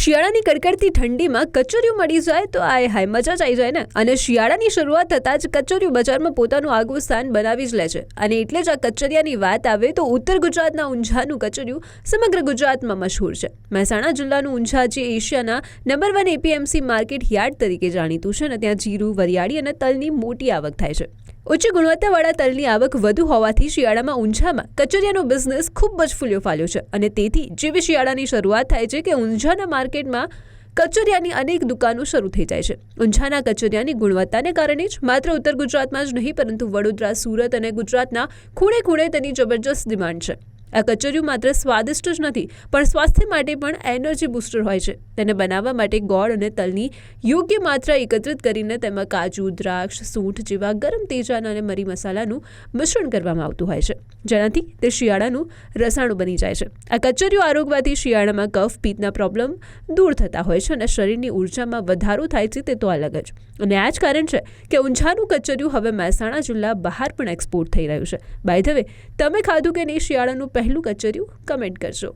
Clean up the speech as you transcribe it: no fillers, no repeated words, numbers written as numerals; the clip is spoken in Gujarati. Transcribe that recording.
શિયાળાની કડકડતી ઠંડીમાં કચોરિયું મળી જાય તો આય હાય મજા જ આવી જાય ને. અને શિયાળાની શરૂઆત થતાં જ કચોરિયું બજારમાં પોતાનું આગવું સ્થાન બનાવી જ લે છે. અને એટલે જ આ કચરિયાની વાત આવે તો ઉત્તર ગુજરાતના ઊંઝાનું કચોરિયું સમગ્ર ગુજરાતમાં મશહૂર છે. મહેસાણા જિલ્લાનું ઊંઝા જે એશિયાના નંબર 1 એપીએમસી માર્કેટ યાર્ડ તરીકે જાણીતું છે અને ત્યાં જીરું, વરિયાળી અને તલની મોટી આવક થાય છે. ઉચ્ચ ગુણવત્તાવાળા તલની આવક વધુ હોવાથી શિયાળામાં ઊંઝામાં કચોરિયાનો બિઝનેસ ખૂબ જ ફૂલ્યો ફાલ્યો છે. અને તેથી જેવી શિયાળાની શરૂઆત થાય છે કે ઊંઝાના માર્કેટમાં કચોરિયાની અનેક દુકાનો શરૂ થઈ જાય છે. ઊંઝાના કચોરિયાની ગુણવત્તાને કારણે જ માત્ર ઉત્તર ગુજરાતમાં જ નહીં પરંતુ વડોદરા, સુરત અને ગુજરાતના ખૂણે ખૂણે તેની જબરજસ્ત ડિમાન્ડ છે. આ કચોરિયું માત્ર સ્વાદિષ્ટ જ નથી પણ સ્વાસ્થ્ય માટે પણ એનર્જી બૂસ્ટર હોય છે. તેને બનાવવા માટે ગોળ અને તલની યોગ્ય માત્રા એકત્રિત કરીને તેમાં કાજુ, દ્રાક્ષ, સૂંઠ જેવા ગરમ તેજાના અને મરી મસાલાનું મિશ્રણ કરવામાં આવતું હોય છે, જેનાથી તે શિયાળાનું રસાણું બની જાય છે. આ કચોરિયું આરોગવાથી શિયાળામાં કફ, પિત્તના પ્રોબ્લેમ દૂર થતા હોય છે અને શરીરની ઉર્જામાં વધારો થાય છે. તે તો અલગ જ. અને આ જ કારણ છે કે ઊંઝાનું કચોરિયું હવે મહેસાણા જિલ્લા બહાર પણ એક્સપોર્ટ થઈ રહ્યું છે. બાય ધ વે, તમે ખાધું કે નહીં શિયાળાનું પહેલું કચોરિયું? કમેન્ટ કરજો.